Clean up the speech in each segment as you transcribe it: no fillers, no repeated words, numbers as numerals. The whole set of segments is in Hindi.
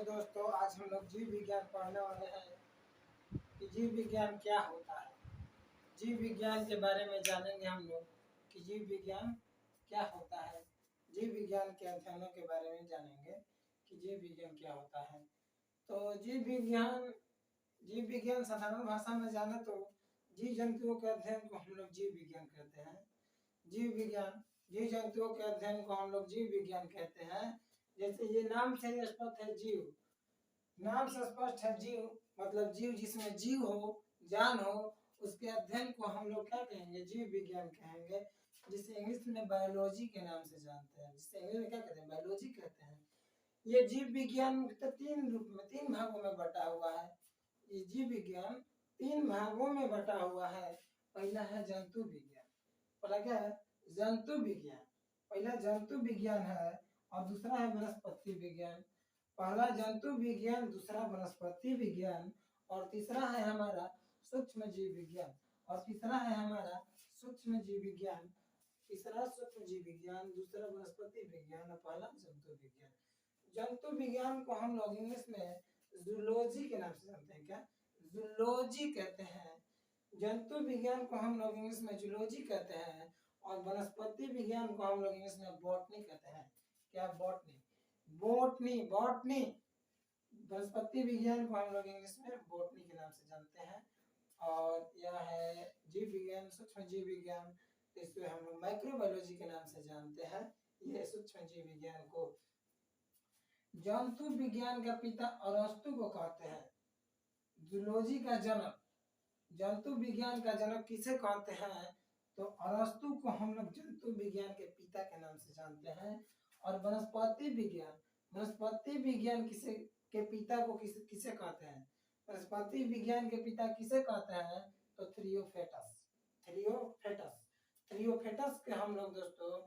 तो दोस्तों आज हम लोग जीव विज्ञान पढ़ने वाले हैं कि जीव विज्ञान क्या होता है। जीव विज्ञान के बारे में जानेंगे हम लोग कि जीव विज्ञान क्या होता है। जीव विज्ञान के अध्ययनों के बारे में जानेंगे कि जीव विज्ञान क्या होता है। तो जीव विज्ञान साधारण भाषा में जाने तो जीव जंतुओं के अध्ययन को हम लोग जीव विज्ञान कहते हैं। जीव जंतुओं के अध्ययन को हम लोग जीव विज्ञान कहते हैं। जैसे ये नाम से ही स्पष्ट है, जीव नाम से स्पष्ट है। जीव मतलब जीव जिसमें जीव हो, जान हो, उसके अध्ययन को हम लोग क्या कहेंगे, जीव विज्ञान कहेंगे, जिसे इंग्लिश में बायोलॉजी के नाम से जानते हैं, जिसे इंग्लिश में क्या कहते हैं, बायोलॉजी कहते हैं। ये जीव विज्ञान तो तीन भागों में बटा हुआ है। ये जीव विज्ञान तीन भागों में बटा हुआ है। पहला है जंतु विज्ञान। पहला क्या है, जंतु विज्ञान। पहला जंतु विज्ञान है और दूसरा है वनस्पति विज्ञान। पहला जंतु विज्ञान, दूसरा वनस्पति विज्ञान और तीसरा है हमारा सूक्ष्म जीव विज्ञान। और तीसरा है हमारा सूक्ष्म जीव विज्ञान। तीसरा सूक्ष्म जीव विज्ञान, दूसरा वनस्पति विज्ञान और पहला जंतु विज्ञान। जंतु विज्ञान को हम लोग इंग्लिश में जूलॉजी के नाम से जानते हैं। क्या, जूलॉजी कहते हैं। जंतु विज्ञान को हम लोग इंग्लिश में जूलॉजी कहते हैं और वनस्पति विज्ञान को हम लोग इंग्लिश में बॉटनी कहते हैं। क्या, बॉटनी। बॉटनी वनस्पति विज्ञान को हम लोग इंग्लिश में बॉटनी के नाम से जानते हैं। और यह है जीव विज्ञान, सूक्ष्म जीव विज्ञान, इसे हम लोग माइक्रोबायोलॉजी के नाम से जानते हैं। ये सूक्ष्म जीव विज्ञान को जंतु विज्ञान का पिता अरस्तु को कहते हैं। जूलॉजी का जनक, जंतु विज्ञान का जनक किसे कहते हैं, तो अरस्तु को हम लोग जंतु विज्ञान के पिता के नाम से जानते हैं। और वनस्पति विज्ञान किसे के पिता को किसे कहते हैं, वनस्पति विज्ञान के पिता किसे कहते हैं, तो थ्रियोफेटस के हम लोग दोस्तों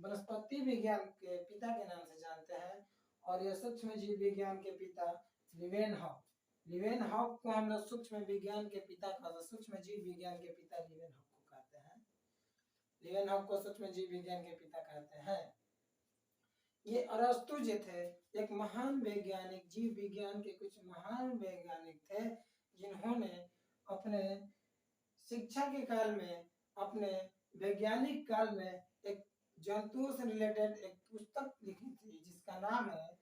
वनस्पति विज्ञान के पिता के नाम से जानते हैं। और यह सूक्ष्म जीव विज्ञान के पिता लीवेनहॉक को हम लोग सूक्ष्म विज्ञान के पिता कहते, सूक्ष्म जीव विज्ञान के पिता लीवेनहॉक को कहते हैं। लीवेनहॉक को सूक्ष्म जीव विज्ञान के पिता कहते हैं। ये अरस्तु जो थे एक महान वैज्ञानिक, जीव विज्ञान के कुछ महान वैज्ञानिक थे, जिन्होंने अपने शिक्षा के काल में, अपने वैज्ञानिक काल में एक जंतुओं से रिलेटेड एक पुस्तक लिखी थी जिसका नाम है,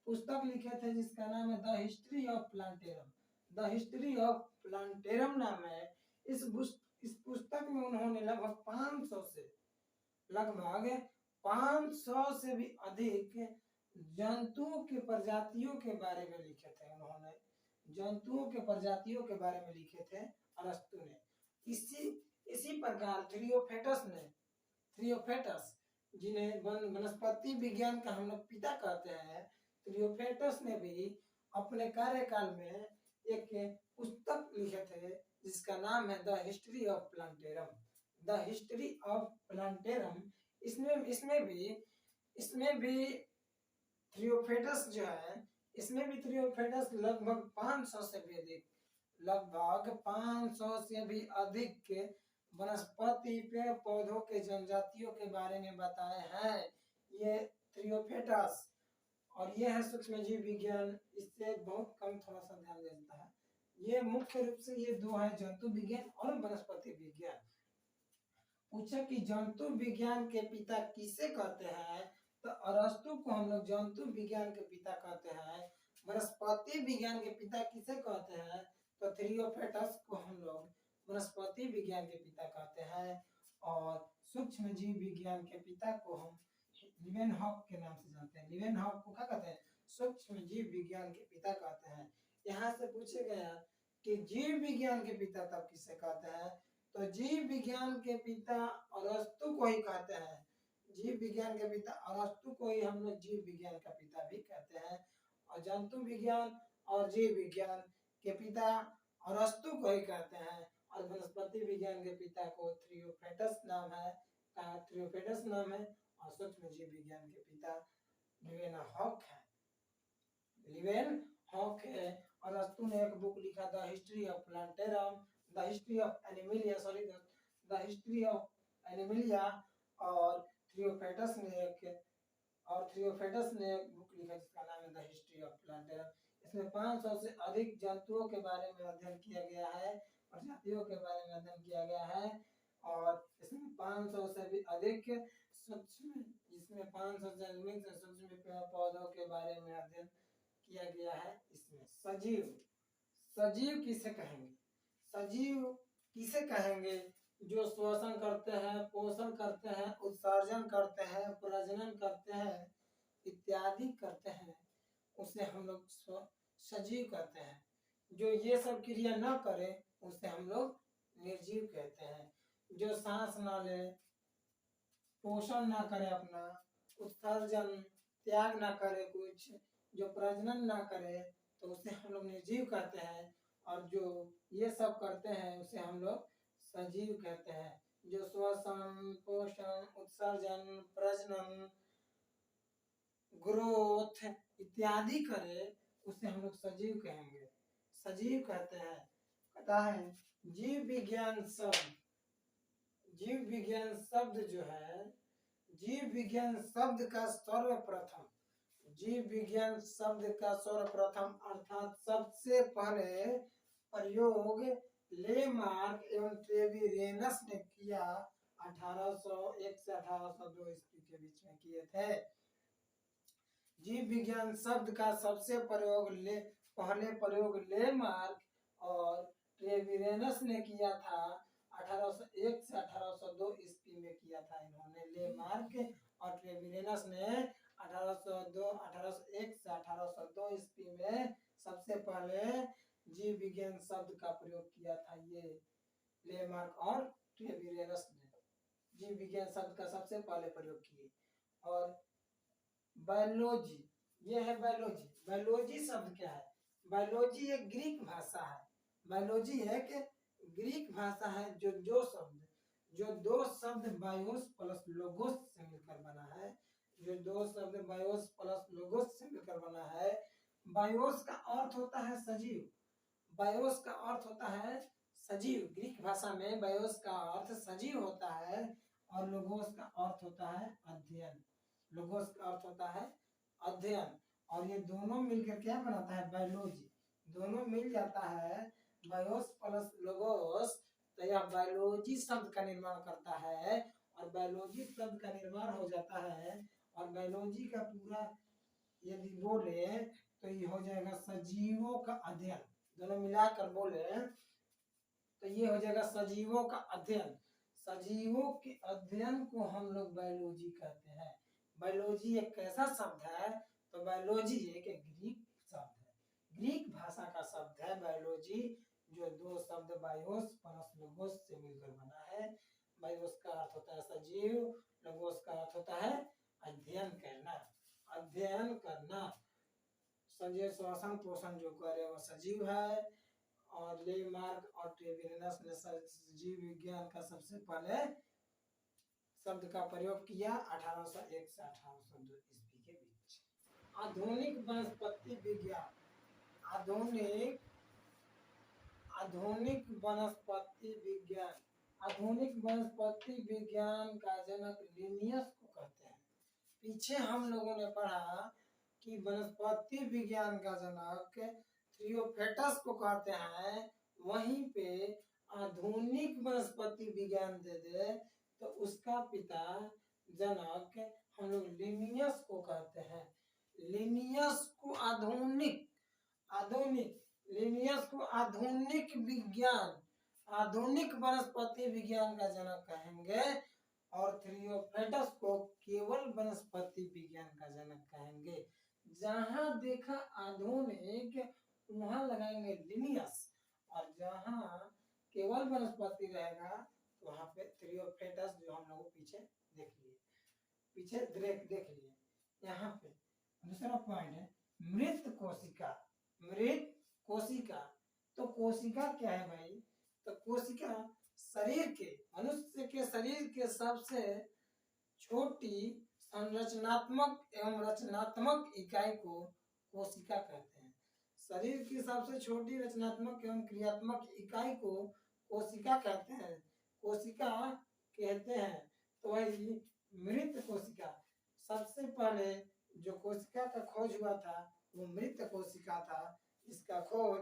जिसका नाम है the history of plantarum. The history of plantarum नाम है। इस पुस्तक में उन्होंने लगभग 500 से भी अधिक जंतुओं के प्रजातियों के बारे में लिखे थे। उन्होंने जंतुओं के प्रजातियों के बारे में लिखे थे अरस्तु ने। इसी प्रकार थ्रियोफेटस जिन्हें वनस्पति विज्ञान का हम लोग पिता कहते हैं, थ्रियोफेटस ने भी अपने कार्यकाल में एक पुस्तक लिखे थे जिसका नाम है द हिस्ट्री ऑफ प्लांटेरम। इसमें भी थ्रियोफेटस जो है, इसमें भी थ्रियोफेटस लगभग 500 से भी अधिक के वनस्पति पेड़ पौधों के जनजातियों के बारे में बताए हैं ये थ्रियोफेटस। और ये है सूक्ष्म जीव विज्ञान, इससे बहुत कम थोड़ा सा ध्यान देता है। ये मुख्य रूप से ये दो है, जंतु विज्ञान और वनस्पति विज्ञान। पूछा कि जंतु विज्ञान के पिता किसे कहते हैं, तो अरस्तु को हम लोग जंतु विज्ञान के पिता कहते हैं। वनस्पति विज्ञान के पिता किसे कहते हैं, तो थ्रियोफेटस को हम लोग वनस्पति विज्ञान के पिता कहते हैं। और सूक्ष्म जीव विज्ञान के पिता को हम लीवेनहॉक के नाम से जानते हैं। लीवेनहॉक को क्या कहते हैं, सूक्ष्म जीव विज्ञान के पिता कहते हैं। यहाँ से पूछे गया कि जीव विज्ञान के पिता तब किसे कहते हैं, तो जीव विज्ञान के पिता अरस्तु को ही कहते हैं। जीव विज्ञान के पिता अरस्तु को ही हम लोग जीव विज्ञान का पिता भी कहते हैं। और जंतु विज्ञान और जीव विज्ञान के पिता अरस्तु को ही कहते हैं। और वनस्पति विज्ञान के पिता को थ्रियोफेटस नाम है। और सूक्ष्म जीव विज्ञान के पिता लीवेनहॉक है। अरस्तु ने एक बुक लिखा the history of plantarum, the history of Animalia. और थ्रियोफेटस ने एक और थियोफेटस ने एक बुक लिखा जिसका नाम है द हिस्ट्री ऑफ प्लांटेरम। इसमें 500 से अधिक जंतुओं के बारे में अध्ययन किया गया है, प्रजातियों के बारे में अध्ययन किया गया है। और इसमें 500 से भी अधिक सूक्ष्म, इसमें 500 से अधिक सूक्ष्म पेड़ पौधों के बारे में अध्ययन किया गया है। इसमें सजीव, सजीव किसे कहेंगे? सजीव किसे कहेंगे? जो श्वसन करते हैं, पोषण करते हैं, उत्सर्जन करते हैं, प्रजनन करते हैं, इत्यादि करते हैं, उसे हम लोग सजीव कहते हैं। जो ये सब क्रिया न करे उसे हम लोग निर्जीव कहते हैं। जो सांस ना ले, पोषण ना करे, अपना उत्सर्जन त्याग ना करे कुछ, जो प्रजनन ना करे, तो उसे हम लोग निर्जीव कहते हैं। और जो ये सब करते हैं उसे हम लोग सजीव कहते हैं। जो श्वसन, पोषण, उत्सर्जन, प्रजनन, ग्रोथ इत्यादि करे उसे हम लोग सजीव कहेंगे, सजीव कहते हैं। कहता है जीव विज्ञान शब्द, जीव विज्ञान शब्द जो है, जीव विज्ञान शब्द का सर्वप्रथम, जीव विज्ञान शब्द का सर्वप्रथम अर्थात सबसे पहले प्रयोग लेमार्क एवं ट्रेविरेनस ने किया 1801 से 1802 ईस्वी के बीच में किए थे। जीव विज्ञान शब्द का सबसे पहले प्रयोग लेमार्क और ट्रेविरेनस ने किया था 1801 से 1802 ईस्वी में किया था। इन्होंने लेमार्क और ट्रेविरेनस ने 1801 से 1802 ईस्वी में सबसे पहले जीव विज्ञान शब्द का प्रयोग किया था। ये लेमार्क और ट्रेविरेनस ने जीव विज्ञान शब्द का सबसे पहले प्रयोग किए। और बायोलॉजी, ये है बायोलॉजी। बायोलॉजी शब्द क्या है? बायोलॉजी एक ग्रीक भाषा है। बायोलॉजी एक ग्रीक भाषा है जो दो शब्द बायोस प्लस लोगोस से मिलकर बना है। जो दो शब्द बायोस प्लस लोगोस से मिलकर बना है। बायोस का अर्थ होता है सजीव, बायोस का अर्थ होता है सजीव। ग्रीक भाषा में बायोस का अर्थ सजीव होता है और लोगोस का अर्थ होता है अध्ययन। लोगोस का अर्थ होता है अध्ययन। और ये दोनों मिलकर क्या बनाता है? बायोलॉजी। दोनों मिल जाता है बायोस प्लस लोगोस, तो यह बायोलॉजी शब्द का निर्माण करता है। और बायोलॉजी शब्द का निर्माण हो जाता है और बायोलॉजी का पूरा यदि बोले तो ये हो जाएगा सजीवों का अध्ययन। दोनों मिलाकर बोले तो ये हो जाएगा सजीवों का अध्ययन। सजीवों के अध्ययन को हम लोग बायोलॉजी कहते हैं। बायोलॉजी एक कैसा शब्द है? तो बायोलॉजी एक ग्रीक शब्द है, ग्रीक भाषा का शब्द है बायोलॉजी, जो दो शब्द बायोस प्लस लोगोस से मिलकर बना है। बायोस का अर्थ होता है सजीव, लोगोस का अर्थ होता है अध्ययन करना, अध्ययन करना। सजीव श्वसन पोषण जो करे वो सजीव है। और लेमार्क और ट्रेविरेनस ने जीव विज्ञान का सबसे पहले शब्द का प्रयोग किया 1801 से 1802 ईस्वी के बीच। आधुनिक वनस्पति विज्ञान, आधुनिक वनस्पति विज्ञान, आधुनिक वनस्पति विज्ञान का जनक लिनियस को कहते हैं। पीछे हम लोगों ने पढ़ा कि वनस्पति विज्ञान का जनक थियोफेटस को कहते हैं, वहीं पे आधुनिक वनस्पति विज्ञान दे दे तो उसका पिता जनक हम लोग लिनियस को कहते हैं। लिनियस को लिनियस को आधुनिक विज्ञान, आधुनिक वनस्पति विज्ञान का जनक कहेंगे। और थियोफेटस को केवल वनस्पति विज्ञान का जनक कहेंगे। जहां देखा आधुनिक वहां लगाएंगे लिनियस, और जहां केवल वनस्पति रहेगा तो वहां पे थियोफेटस, जो हम लोग पीछे देख लिए। यहाँ पे दूसरा पॉइंट है मृत कोशिका। मृत कोशिका, तो कोशिका क्या है भाई? तो कोशिका शरीर के, मनुष्य के शरीर के सबसे छोटी संरचनात्मक एवं रचनात्मक इकाई को कोशिका कहते हैं। शरीर की सबसे छोटी रचनात्मक एवं क्रियात्मक इकाई को कोशिका कहते हैं। कोशिका कहते हैं। तो वही मृत कोशिका, सबसे पहले जो कोशिका का खोज हुआ था वो मृत कोशिका था। इसका खोज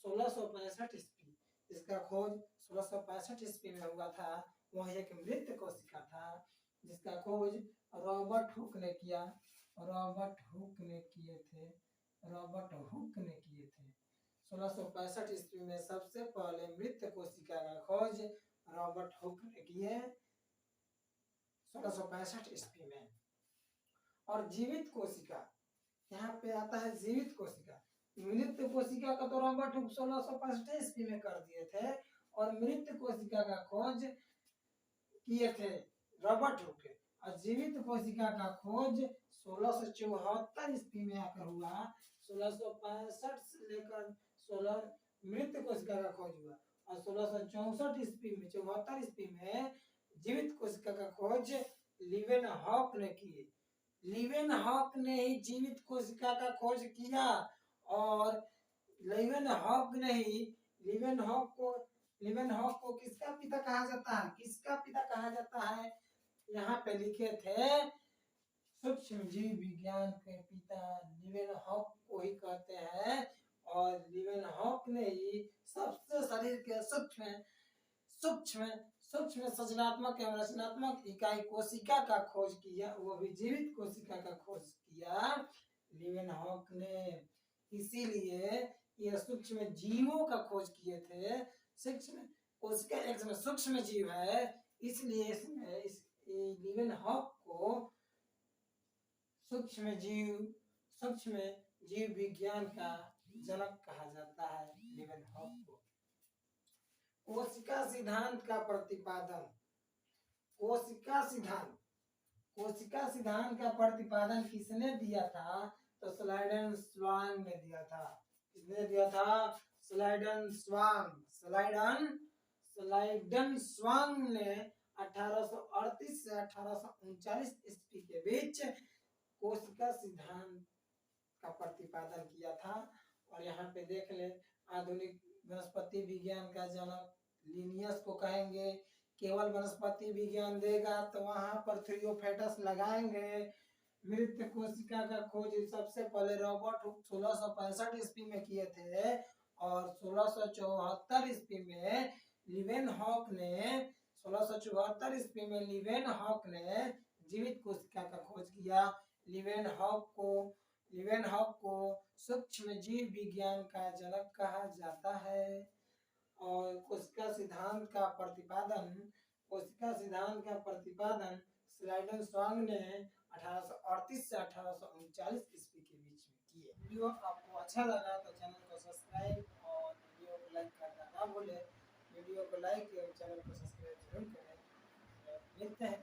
1665 ईस्वी इसका खोज 1665 ईस्वी में हुआ था। वह एक मृत कोशिका था जिसका खोज रॉबर्ट हुक ने किया। रॉबर्ट हुक ने किए थे 1665 ईस्वी में सबसे पहले मृत कोशिका का खोज रॉबर्ट हुक ने किए 1665 ईस्वी में। और जीवित कोशिका, यहाँ पे आता है जीवित कोशिका। मृत कोशिका का तो रॉबर्ट हुक 1665 ईस्वी में कर दिए थे और मृत कोशिका का खोज किए थे रॉबर्ट हुक। और जीवित कोशिका का खोज 1674 ईस्वी में आकर हुआ। 1665 से लेकर 16 मृत कोशिका का खोज हुआ और 1664 ईस्वी में 74 ईस्वी में जीवित कोशिका का खोज लीवेनहॉक ने किए। लीवेनहॉक ने ही जीवित कोशिका का खोज किया और लीवेनहॉक को किसका पिता कहा जाता है? किसका पिता कहा जाता है? यहाँ पे लिखे थे सूक्ष्म जीव विज्ञान के पिता लीवेनहॉक को ही कहते हैं। और लीवेनहॉक ने ही सबसे शरीर के सूक्ष्म संरचनात्मक एवं रचनात्मक इकाई कोशिका का खोज किया, वो भी जीवित कोशिका का खोज किया लीवेनहॉक ने। इसीलिए ये सूक्ष्म जीवों का खोज किए थे। सूक्ष्म कोशिका एक सूक्ष्म जीव है, इसलिए इसमें इस लीवेनहॉक को सूक्ष्म जीव विज्ञान का जनक कहा जाता है लीवेनहॉक को। कोशिका सिद्धांत का प्रतिपादन। कोशिका सिद्धांत का प्रतिपादन किसने दिया था? तो स्लाइडन स्वांग ने दिया था। किसने दिया था? स्लाइडन स्वांग ने 1838 से 1839 ईस्वी के बीच कोशिका सिद्धांत का प्रतिपादन किया था। और यहाँ पे देख ले, आधुनिक वनस्पति विज्ञान का जनक लिनियस को कहेंगे। केवल वनस्पति विज्ञान देगा तो वहां पर थ्रियोफेटस लगाएंगे। मृत कोशिका का खोज सबसे पहले रॉबर्ट हुक 1665 ईस्वी में किए थे और 1674 ईस्वी में लीवेनहॉक ने जीवित कोशिका का खोज किया। लीवेनहॉक को सूक्ष्म जीव विज्ञान का जनक कहा जाता है। और कोशिका सिद्धांत का प्रतिपादन स्लाइडन स्वांग ने 1838 से 1839 ईस्वी के बीच में किए। वीडियो आपको अच्छा लगा तो चैनल को सब्सक्राइब और वीडियो को लाइक करना ना भूलें। वीडियो को लाइक एवं चैनल को सब्सक्राइब जरूर करें। मिलते हैं